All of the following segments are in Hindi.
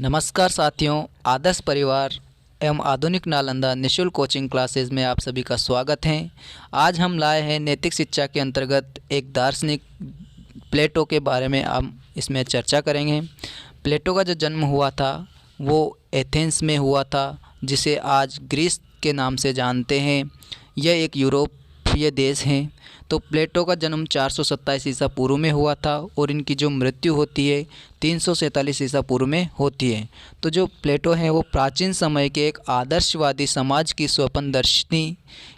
नमस्कार साथियों, आदर्श परिवार एवं आधुनिक नालंदा निःशुल्क कोचिंग क्लासेस में आप सभी का स्वागत है। आज हम लाए हैं नैतिक शिक्षा के अंतर्गत एक दार्शनिक प्लेटो के बारे में हम इसमें चर्चा करेंगे। प्लेटो का जो जन्म हुआ था वो एथेंस में हुआ था, जिसे आज ग्रीस के नाम से जानते हैं। यह एक यूरोपीय देश है। तो प्लेटो का जन्म 427 ईसा पूर्व में हुआ था और इनकी जो मृत्यु होती है 347 ईसा पूर्व में होती है। तो जो प्लेटो है वो प्राचीन समय के एक आदर्शवादी समाज की स्वप्नदर्शिनी,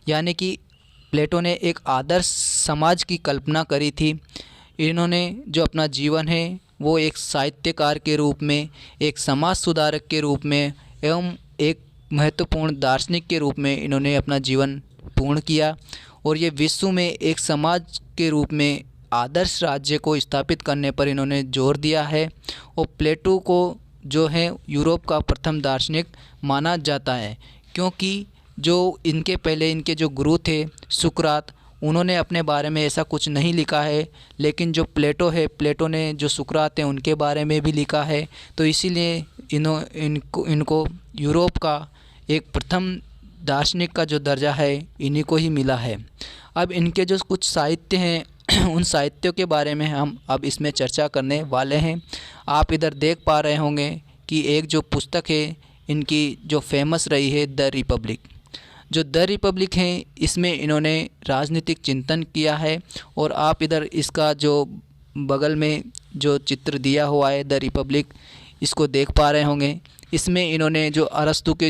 यानी कि प्लेटो ने एक आदर्श समाज की कल्पना करी थी। इन्होंने जो अपना जीवन है वो एक साहित्यकार के रूप में, एक समाज सुधारक के रूप में एवं एक महत्वपूर्ण दार्शनिक के रूप में इन्होंने अपना जीवन पूर्ण किया और ये विश्व में एक समाज के रूप में आदर्श राज्य को स्थापित करने पर इन्होंने जोर दिया है। और प्लेटो को जो है यूरोप का प्रथम दार्शनिक माना जाता है, क्योंकि जो इनके पहले इनके जो गुरु थे सुकरात, उन्होंने अपने बारे में ऐसा कुछ नहीं लिखा है, लेकिन जो प्लेटो है, प्लेटो ने जो सुकरात हैं उनके बारे में भी लिखा है। तो इसीलिए इनको यूरोप का एक प्रथम दार्शनिक का जो दर्जा है इन्हीं को ही मिला है। अब इनके जो कुछ साहित्य हैं उन साहित्यों के बारे में हम अब इसमें चर्चा करने वाले हैं। आप इधर देख पा रहे होंगे कि एक जो पुस्तक है इनकी जो फेमस रही है द रिपब्लिक। जो द रिपब्लिक है इसमें इन्होंने राजनीतिक चिंतन किया है और आप इधर इसका जो बगल में जो चित्र दिया हुआ है द रिपब्लिक, इसको देख पा रहे होंगे। इसमें इन्होंने जो अरस्तु के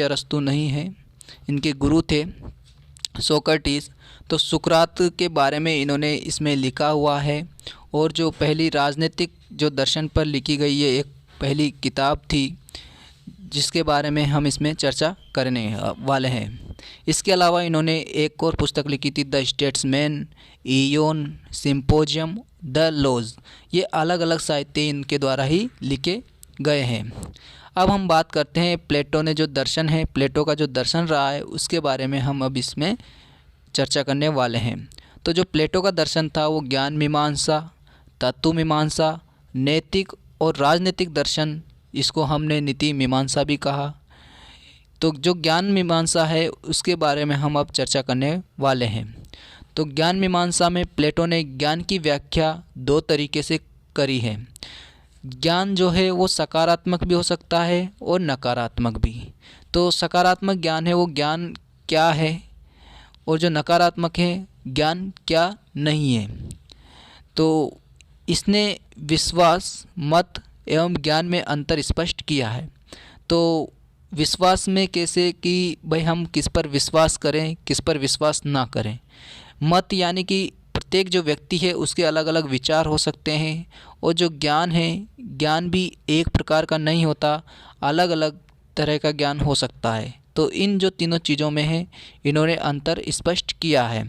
अरस्तु नहीं है, इनके गुरु थे सोक्रेटिस, तो सुकरात के बारे में इन्होंने इसमें लिखा हुआ है। और जो पहली राजनीतिक जो दर्शन पर लिखी गई ये एक पहली किताब थी, जिसके बारे में हम इसमें चर्चा करने वाले हैं। इसके अलावा इन्होंने एक और पुस्तक लिखी थी the Statesman, Ion, Symposium, the Laws. ये अलग अलग साहित्य इनके द्वारा ही लिखे गए हैं। अब हम बात करते हैं प्लेटो ने जो दर्शन है, प्लेटो का जो दर्शन रहा है उसके बारे में हम अब इसमें चर्चा करने वाले हैं। तो जो प्लेटो का दर्शन था वो ज्ञान मीमांसा, तत्व मीमांसा, नैतिक और राजनीतिक दर्शन, इसको हमने नीति मीमांसा भी कहा। तो जो ज्ञान मीमांसा है उसके बारे में हम अब चर्चा करने वाले हैं। तो ज्ञान मीमांसा में प्लेटो ने ज्ञान की व्याख्या दो तरीके से करी है। ज्ञान जो है वो सकारात्मक भी हो सकता है और नकारात्मक भी। तो सकारात्मक ज्ञान है वो ज्ञान क्या है, और जो नकारात्मक है ज्ञान क्या नहीं है। तो इसने विश्वास, मत एवं ज्ञान में अंतर स्पष्ट किया है। तो विश्वास में कैसे कि भाई हम किस पर विश्वास करें, किस पर विश्वास ना करें। मत यानी कि प्रत्येक जो व्यक्ति है उसके अलग अलग विचार हो सकते हैं। और जो ज्ञान है, ज्ञान भी एक प्रकार का नहीं होता, अलग अलग तरह का ज्ञान हो सकता है। तो इन जो तीनों चीज़ों में है इन्होंने अंतर स्पष्ट किया है।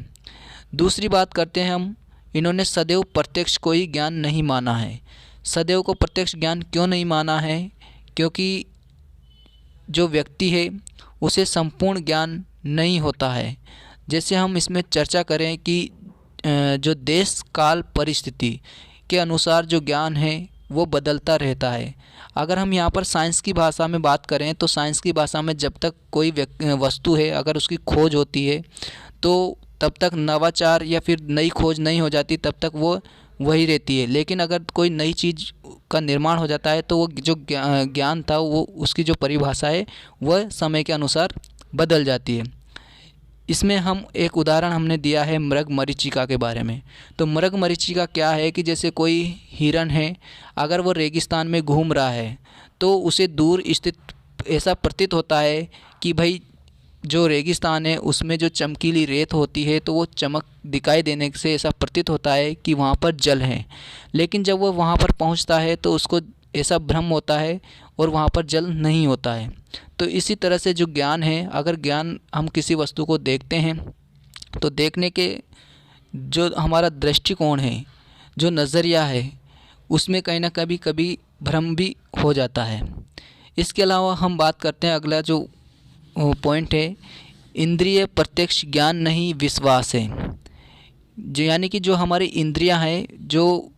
दूसरी बात करते हैं हम, इन्होंने सदैव प्रत्यक्ष को ही ज्ञान नहीं माना है। सदैव को प्रत्यक्ष ज्ञान क्यों नहीं माना है? क्योंकि जो व्यक्ति है उसे संपूर्ण ज्ञान नहीं होता है। जैसे हम इसमें चर्चा करें कि जो देश काल परिस्थिति के अनुसार जो ज्ञान है वो बदलता रहता है। अगर हम यहाँ पर साइंस की भाषा में बात करें तो साइंस की भाषा में जब तक कोई वस्तु है अगर उसकी खोज होती है तो तब तक नवाचार या फिर नई खोज नहीं हो जाती, तब तक वो वही रहती है। लेकिन अगर कोई नई चीज़ का निर्माण हो जाता है तो वो जो ज्ञान था वो उसकी जो परिभाषा है वह समय के अनुसार बदल जाती है। इसमें हम एक उदाहरण हमने दिया है मृगमरीचिका के बारे में। तो मृगमरीचिका क्या है कि जैसे कोई हिरन है, अगर वो रेगिस्तान में घूम रहा है तो उसे दूर स्थित ऐसा प्रतीत होता है कि भाई जो रेगिस्तान है उसमें जो चमकीली रेत होती है तो वो चमक दिखाई देने से ऐसा प्रतीत होता है कि वहाँ पर जल है। लेकिन जब वो वहाँ पर पहुँचता है तो उसको ऐसा भ्रम होता है और वहाँ पर जल नहीं होता है। तो इसी तरह से जो ज्ञान है, अगर ज्ञान हम किसी वस्तु को देखते हैं तो देखने के जो हमारा दृष्टिकोण है, जो नज़रिया है, उसमें कहीं ना कभी भ्रम भी हो जाता है। इसके अलावा हम बात करते हैं अगला जो पॉइंट है, इंद्रिय प्रत्यक्ष ज्ञान नहीं विश्वास है। जो यानी कि जो हमारी इंद्रियां हैं, जो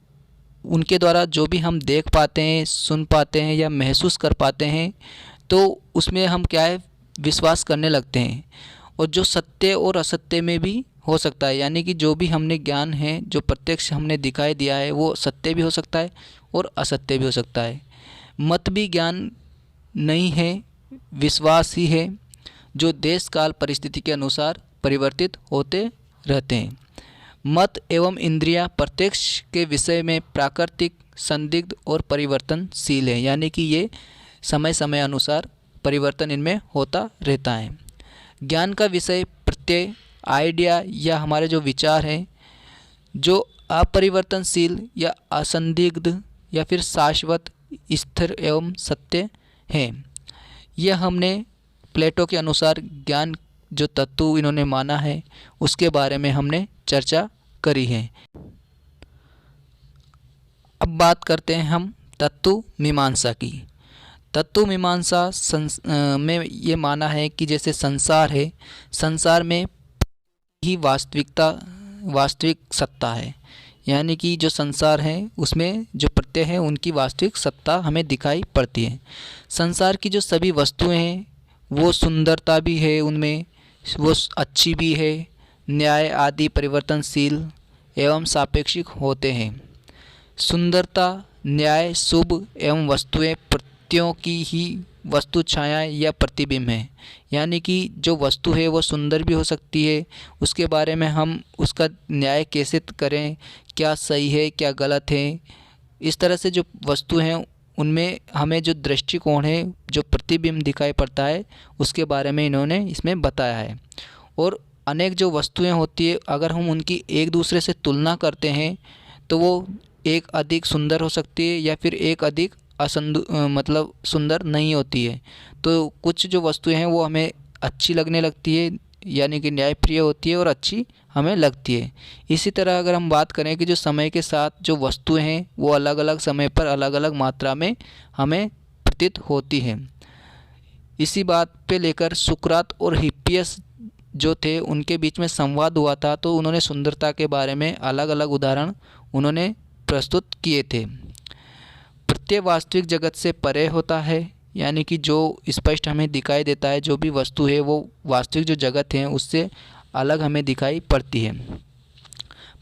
उनके द्वारा जो भी हम देख पाते हैं, सुन पाते हैं या महसूस कर पाते हैं, तो उसमें हम क्या है, विश्वास करने लगते हैं। और जो सत्य और असत्य में भी हो सकता है, यानी कि जो भी हमने ज्ञान है, जो प्रत्यक्ष हमने दिखाई दिया है, वो सत्य भी हो सकता है और असत्य भी हो सकता है। मत भी ज्ञान नहीं है, विश्वास ही है, जो देश काल परिस्थिति के अनुसार परिवर्तित होते रहते हैं। मत एवं इंद्रियां प्रत्यक्ष के विषय में प्राकृतिक, संदिग्ध और परिवर्तनशील है, यानी कि ये समय समय अनुसार परिवर्तन इनमें होता रहता है। ज्ञान का विषय प्रत्यय, आइडिया या हमारे जो विचार हैं, जो अपरिवर्तनशील या असंदिग्ध या फिर शाश्वत, स्थिर एवं सत्य हैं। यह हमने प्लेटो के अनुसार ज्ञान जो तत्व इन्होंने माना है, उसके बारे में हमने चर्चा करी है। अब बात करते हैं हम तत्व मीमांसा की। तत्व मीमांसा में ये माना है कि जैसे संसार है, संसार में ही वास्तविक सत्ता है, यानी कि जो संसार है उसमें जो प्रत्यय है उनकी वास्तविक सत्ता हमें दिखाई पड़ती है। संसार की जो सभी वस्तुएं हैं वो सुंदरता भी है, उनमें वो अच्छी भी है, न्याय आदि परिवर्तनशील एवं सापेक्षिक होते हैं। सुंदरता, न्याय, शुभ एवं वस्तुएं प्रत्ययों की ही वस्तु छायाएँ या प्रतिबिंब है, यानी कि जो वस्तु है वो सुंदर भी हो सकती है, उसके बारे में हम उसका न्याय कैसे करें, क्या सही है क्या गलत है, इस तरह से जो वस्तु हैं उनमें हमें जो दृष्टिकोण है, जो प्रतिबिंब दिखाई पड़ता है, उसके बारे में इन्होंने इसमें बताया है। और अनेक जो वस्तुएं होती है, अगर हम उनकी एक दूसरे से तुलना करते हैं तो वो एक अधिक सुंदर हो सकती है या फिर एक अधिक मतलब सुंदर नहीं होती है। तो कुछ जो वस्तुएं हैं वो हमें अच्छी लगने लगती है, यानी कि न्यायप्रिय होती है और अच्छी हमें लगती है। इसी तरह अगर हम बात करें कि जो समय के साथ जो वस्तुएं हैं वो अलग अलग समय पर अलग अलग मात्रा में हमें प्रतीत होती हैं। इसी बात पे लेकर सुकरात और हिप्पियस जो थे उनके बीच में संवाद हुआ था, तो उन्होंने सुंदरता के बारे में अलग अलग उदाहरण उन्होंने प्रस्तुत किए थे। प्रत्यय वास्तविक जगत से परे होता है, यानी कि जो स्पष्ट हमें दिखाई देता है, जो भी वस्तु है वो वास्तविक जो जगत है उससे अलग हमें दिखाई पड़ती है।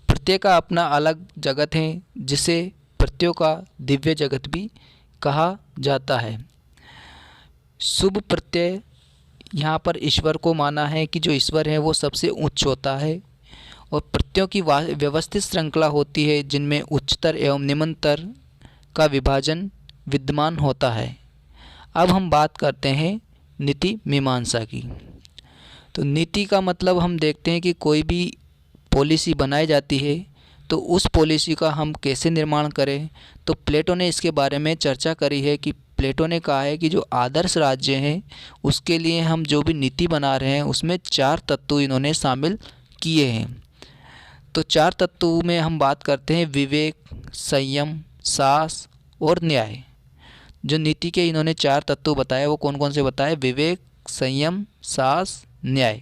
प्रत्यय का अपना अलग जगत है, जिसे प्रत्ययों का दिव्य जगत भी कहा जाता है। शुभ प्रत्यय, यहाँ पर ईश्वर को माना है कि जो ईश्वर है वो सबसे उच्च होता है, और प्रत्ययों की व्यवस्थित श्रृंखला होती है जिनमें उच्चतर एवं निम्नतर का विभाजन विद्यमान होता है। अब हम बात करते हैं नीति मीमांसा की। तो नीति का मतलब हम देखते हैं कि कोई भी पॉलिसी बनाई जाती है तो उस पॉलिसी का हम कैसे निर्माण करें। तो प्लेटो ने इसके बारे में चर्चा करी है कि प्लेटो ने कहा है कि जो आदर्श राज्य हैं उसके लिए हम जो भी नीति बना रहे हैं उसमें 4 तत्व इन्होंने शामिल किए हैं। तो 4 तत्वों में हम बात करते हैं विवेक, संयम, साहस और न्याय। जो नीति के इन्होंने 4 तत्व बताए वो कौन कौन से बताए? विवेक, संयम, साहस, न्याय।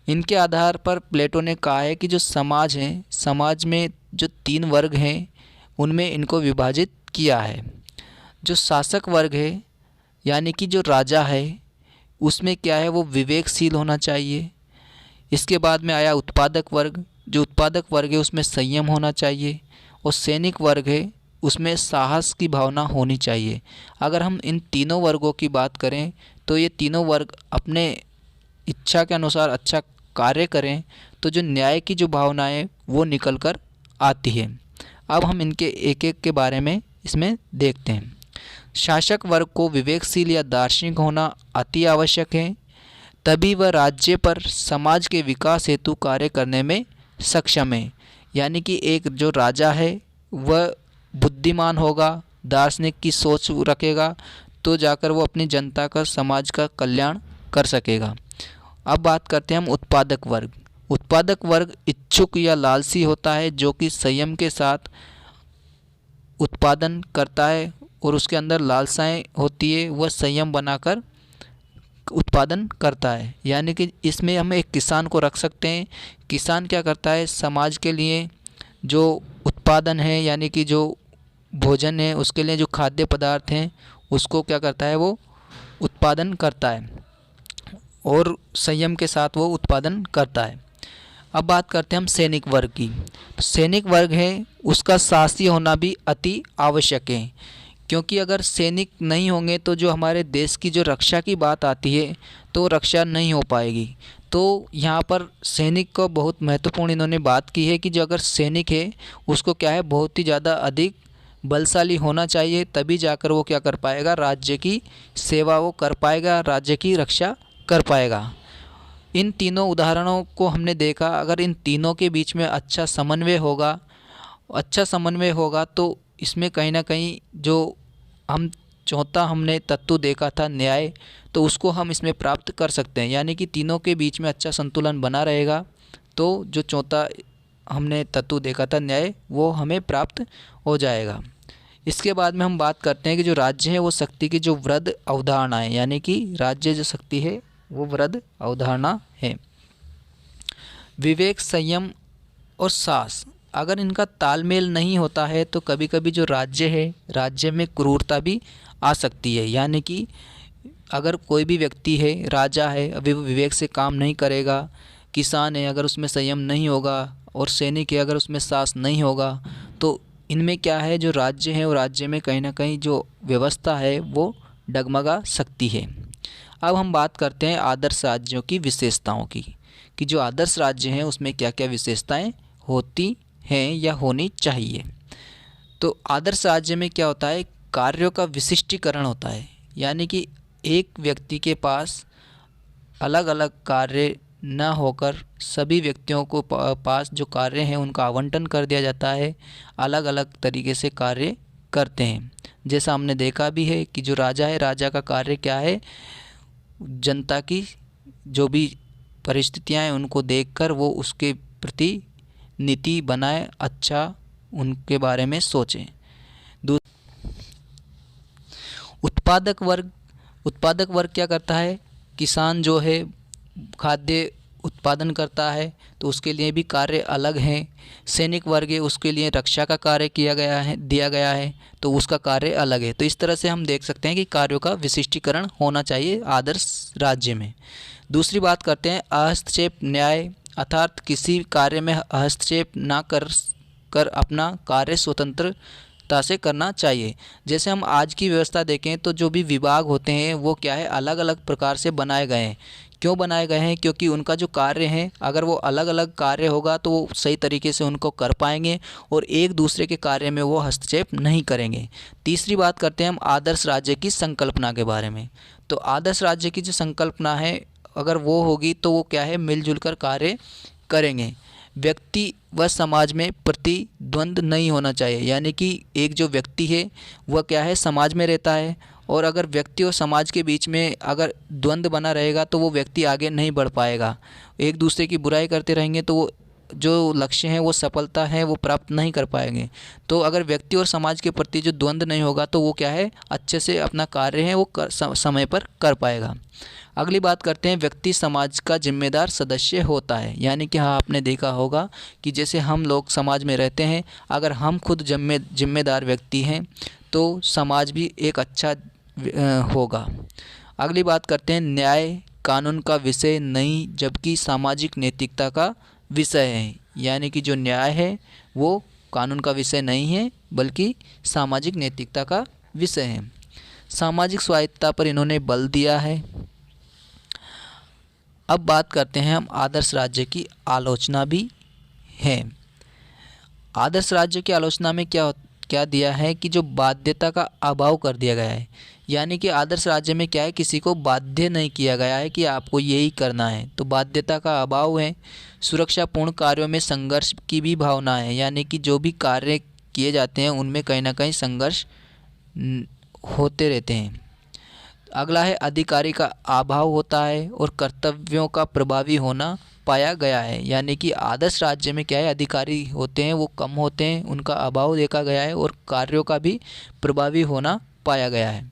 इनके आधार पर प्लेटो ने कहा है कि जो समाज है, समाज में जो 3 वर्ग हैं उनमें इनको विभाजित किया है। जो शासक वर्ग है यानी कि जो राजा है उसमें क्या है, वो विवेकशील होना चाहिए। इसके बाद में आया उत्पादक वर्ग। जो उत्पादक वर्ग है उसमें संयम होना चाहिए, और सैनिक वर्ग है उसमें साहस की भावना होनी चाहिए। अगर हम इन तीनों वर्गों की बात करें तो ये तीनों वर्ग अपने इच्छा के अनुसार अच्छा कार्य करें तो जो न्याय की जो भावना है वो निकल कर आती है। अब हम इनके एक एक के बारे में इसमें देखते हैं। शासक वर्ग को विवेकशील या दार्शनिक होना अति आवश्यक है, तभी वह राज्य पर समाज के विकास हेतु कार्य करने में सक्षम है। यानी कि एक जो राजा है वह बुद्धिमान होगा, दार्शनिक की सोच रखेगा, तो जाकर वो अपनी जनता का, समाज का कल्याण कर सकेगा। अब बात करते हैं हम उत्पादक वर्ग। उत्पादक वर्ग इच्छुक या लालची होता है, जो कि संयम के साथ उत्पादन करता है और उसके अंदर लालसाएं होती है, वह संयम बनाकर उत्पादन करता है। यानी कि इसमें हम एक किसान को रख सकते हैं। किसान क्या करता है, समाज के लिए जो उत्पादन है यानी कि जो भोजन है उसके लिए जो खाद्य पदार्थ हैं उसको क्या करता है, वो उत्पादन करता है और संयम के साथ वो उत्पादन करता है। अब बात करते हैं हम सैनिक वर्ग की। तो सैनिक वर्ग है उसका साहसी होना भी अति आवश्यक है, क्योंकि अगर सैनिक नहीं होंगे तो जो हमारे देश की जो रक्षा की बात आती है तो रक्षा नहीं हो पाएगी। तो यहाँ पर सैनिक को बहुत महत्वपूर्ण इन्होंने बात की है कि जो अगर सैनिक है उसको क्या है, बहुत ही ज़्यादा अधिक बलशाली होना चाहिए, तभी जाकर वो क्या कर पाएगा, राज्य की सेवा वो कर पाएगा, राज्य की रक्षा कर पाएगा। इन तीनों उदाहरणों को हमने देखा, अगर इन तीनों के बीच में अच्छा समन्वय होगा तो इसमें कहीं ना कहीं जो हम चौथा हमने तत्व देखा था न्याय, तो उसको हम इसमें प्राप्त कर सकते हैं। यानी कि तीनों के बीच में अच्छा संतुलन बना रहेगा तो जो चौथा हमने तत्व देखा था न्याय, वो हमें प्राप्त हो जाएगा। इसके बाद में हम बात करते हैं कि जो राज्य है वो शक्ति की जो वृद्ध अवधारणा है, यानी कि राज्य जो शक्ति है वो वृद्ध अवधारणा है। विवेक, संयम और साहस, अगर इनका तालमेल नहीं होता है तो कभी कभी जो राज्य है, राज्य में क्रूरता भी आ सकती है। यानी कि अगर कोई भी व्यक्ति है, राजा है, अभी वो विवेक से काम नहीं करेगा, किसान है अगर उसमें संयम नहीं होगा, और सैनिक है अगर उसमें साहस नहीं होगा, तो इनमें क्या है, जो राज्य है वो राज्य में कहीं ना कहीं जो व्यवस्था है वो डगमगा सकती है। अब हम बात करते हैं आदर्श राज्यों की विशेषताओं की, कि जो आदर्श राज्य हैं उसमें क्या क्या विशेषताएं होती हैं या होनी चाहिए। तो आदर्श राज्य में क्या होता है, कार्यों का विशिष्टीकरण होता है। यानी कि एक व्यक्ति के पास अलग अलग कार्य न होकर सभी व्यक्तियों को पास जो कार्य हैं उनका आवंटन कर दिया जाता है, अलग अलग तरीके से कार्य करते हैं। जैसा हमने देखा भी है कि जो राजा है, राजा का कार्य क्या है, जनता की जो भी परिस्थितियां हैं उनको देखकर वो उसके प्रति नीति बनाए, अच्छा उनके बारे में सोचें। उत्पादक वर्ग क्या करता है, किसान जो है खाद्य उत्पादन करता है तो उसके लिए भी कार्य अलग हैं। सैनिक वर्ग है उसके लिए रक्षा का कार्य दिया गया है तो उसका कार्य अलग है। तो इस तरह से हम देख सकते हैं कि कार्यों का विशिष्टीकरण होना चाहिए आदर्श राज्य में। दूसरी बात करते हैं हस्तक्षेप न्याय, अर्थात किसी कार्य में हस्तक्षेप ना कर अपना कार्य स्वतंत्रता से करना चाहिए। जैसे हम आज की व्यवस्था देखें तो जो भी विभाग होते हैं वो क्या है, अलग अलग प्रकार से बनाए गए हैं। क्यों बनाए गए हैं, क्योंकि उनका जो कार्य है, अगर वो अलग अलग कार्य होगा तो वो सही तरीके से उनको कर पाएंगे और एक दूसरे के कार्य में वो हस्तक्षेप नहीं करेंगे। तीसरी बात करते हैं हम आदर्श राज्य की संकल्पना के बारे में। तो आदर्श राज्य की जो संकल्पना है अगर वो होगी तो वो क्या है, मिलजुल कर कार्य करेंगे। व्यक्ति व समाज में प्रतिद्वंद्व नहीं होना चाहिए। यानी कि एक जो व्यक्ति है वह क्या है, समाज में रहता है, और अगर व्यक्ति और समाज के बीच में अगर द्वंद्व बना रहेगा तो वो व्यक्ति आगे नहीं बढ़ पाएगा। एक दूसरे की बुराई करते रहेंगे तो वो जो लक्ष्य है, वो सफलता है, वो प्राप्त नहीं कर पाएंगे। तो अगर व्यक्ति और समाज के प्रति जो द्वंद्व नहीं होगा तो वो क्या है, अच्छे से अपना कार्य है वो समय पर कर पाएगा। अगली बात करते हैं व्यक्ति समाज का जिम्मेदार सदस्य होता है। यानी कि हाँ, आपने देखा होगा कि जैसे हम लोग समाज में रहते हैं, अगर हम खुद जिम्मेदार व्यक्ति हैं तो समाज भी एक अच्छा होगा। अगली बात करते हैं न्याय कानून का विषय नहीं जबकि सामाजिक नैतिकता का विषय है। यानी कि जो न्याय है वो कानून का विषय नहीं है बल्कि सामाजिक नैतिकता का विषय है। सामाजिक स्वायत्तता पर इन्होंने बल दिया है। अब बात करते हैं हम आदर्श राज्य की आलोचना भी है। आदर्श राज्य की आलोचना में क्या दिया है कि जो बाध्यता का अभाव कर दिया गया है। यानी कि आदर्श राज्य में क्या है, किसी को बाध्य नहीं किया गया है कि आपको यही करना है, तो बाध्यता का अभाव है। सुरक्षापूर्ण कार्यों में संघर्ष की भी भावना है। यानी कि जो भी कार्य किए जाते हैं उनमें कहीं ना कहीं संघर्ष होते रहते हैं। अगला है अधिकारी का अभाव होता है और कर्तव्यों का प्रभावी होना पाया गया है। यानी कि आदर्श राज्य में क्या है, अधिकारी होते हैं वो कम होते हैं, उनका अभाव देखा गया है और कार्यों का भी प्रभावी होना पाया गया है।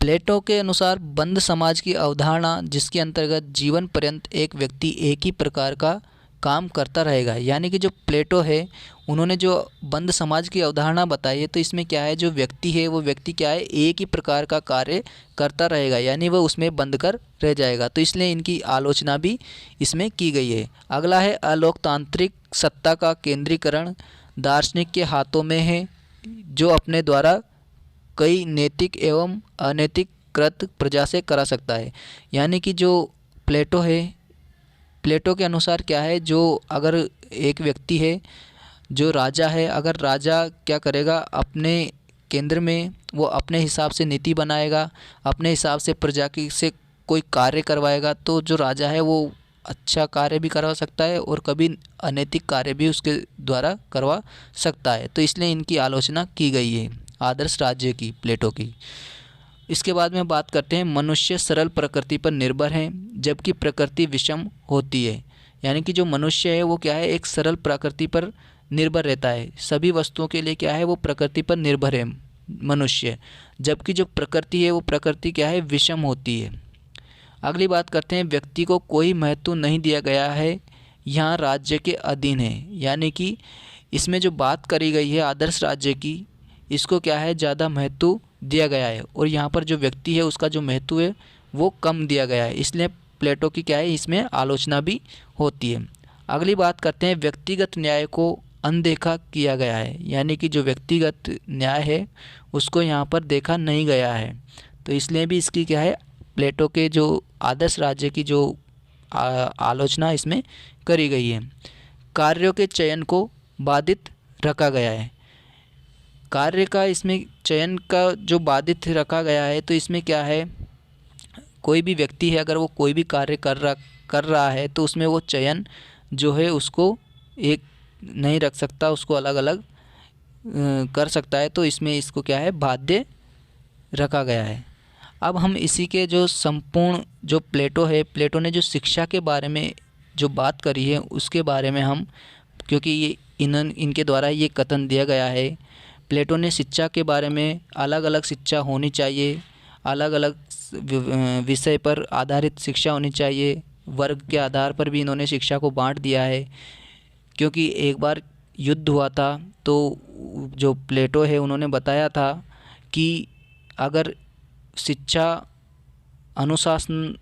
प्लेटो के अनुसार बंद समाज की अवधारणा, जिसके अंतर्गत जीवन पर्यंत एक व्यक्ति एक ही प्रकार का काम करता रहेगा। यानी कि जो प्लेटो है उन्होंने जो बंद समाज की अवधारणा बताई है, तो इसमें क्या है, जो व्यक्ति है वो व्यक्ति क्या है, एक ही प्रकार का कार्य करता रहेगा, यानी वह उसमें बंद कर रह जाएगा। तो इसलिए इनकी आलोचना भी इसमें की गई है। अगला है अलोकतांत्रिक सत्ता का केंद्रीकरण दार्शनिक के हाथों में है, जो अपने द्वारा कई नैतिक एवं अनैतिक कृत प्रजा से करा सकता है। यानी कि जो प्लेटो है, प्लेटो के अनुसार क्या है, जो अगर एक व्यक्ति है, जो राजा है, अगर राजा क्या करेगा, अपने केंद्र में वो अपने हिसाब से नीति बनाएगा, अपने हिसाब से प्रजा की से कोई कार्य करवाएगा, तो जो राजा है वो अच्छा कार्य भी करवा सकता है और कभी अनैतिक कार्य भी उसके द्वारा करवा सकता है। तो इसलिए इनकी आलोचना की गई है आदर्श राज्य की, प्लेटो की। इसके बाद में बात करते हैं, मनुष्य सरल प्रकृति पर निर्भर है जबकि प्रकृति विषम होती है। यानी कि जो मनुष्य है वो क्या है, एक सरल प्रकृति पर निर्भर रहता है, सभी वस्तुओं के लिए क्या है, वो प्रकृति पर निर्भर है मनुष्य, जबकि जो प्रकृति है वो प्रकृति क्या है, विषम होती है। अगली बात करते हैं, व्यक्ति को कोई महत्व नहीं दिया गया है, यहाँ राज्य के अधीन है। यानी कि इसमें जो बात करी गई है आदर्श राज्य की, इसको क्या है, ज़्यादा महत्व दिया गया है और यहाँ पर जो व्यक्ति है उसका जो महत्व है वो कम दिया गया है। इसलिए प्लेटो की क्या है, इसमें आलोचना भी होती है। अगली बात करते हैं, व्यक्तिगत न्याय को अनदेखा किया गया है। यानी कि जो व्यक्तिगत न्याय है उसको यहाँ पर देखा नहीं गया है, तो इसलिए भी इसकी क्या है, प्लेटो के जो आदर्श राज्य की जो आलोचना इसमें करी गई है। कार्यों के चयन को बाधित रखा गया है। कार्य का इसमें चयन का जो बाधित रखा गया है, तो इसमें क्या है, कोई भी व्यक्ति है अगर वो कोई भी कार्य कर रहा है तो उसमें वो चयन जो है उसको एक नहीं रख सकता, उसको अलग अलग कर सकता है। तो इसमें इसको क्या है, बाध्य रखा गया है। अब हम इसी के जो संपूर्ण जो प्लेटो है, प्लेटो ने जो शिक्षा के बारे में जो बात करी है उसके बारे में हम, क्योंकि ये इनके द्वारा ये कथन दिया गया है, प्लेटो ने शिक्षा के बारे में अलग अलग शिक्षा होनी चाहिए, अलग अलग विषय पर आधारित शिक्षा होनी चाहिए, वर्ग के आधार पर भी इन्होंने शिक्षा को बांट दिया है। क्योंकि एक बार युद्ध हुआ था तो जो प्लेटो है उन्होंने बताया था कि अगर शिक्षा अनुशासन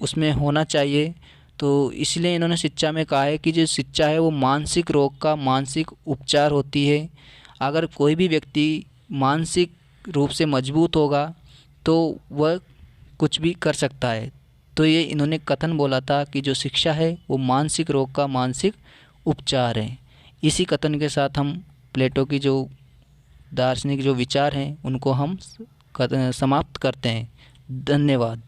उसमें होना चाहिए, तो इसलिए इन्होंने शिक्षा में कहा है कि जो शिक्षा है वो मानसिक रोग का मानसिक उपचार होती है। अगर कोई भी व्यक्ति मानसिक रूप से मजबूत होगा तो वह कुछ भी कर सकता है। तो ये इन्होंने कथन बोला था कि जो शिक्षा है वो मानसिक रोग का मानसिक उपचार है। इसी कथन के साथ हम प्लेटो की जो दार्शनिक जो विचार हैं उनको हम समाप्त करते हैं। धन्यवाद।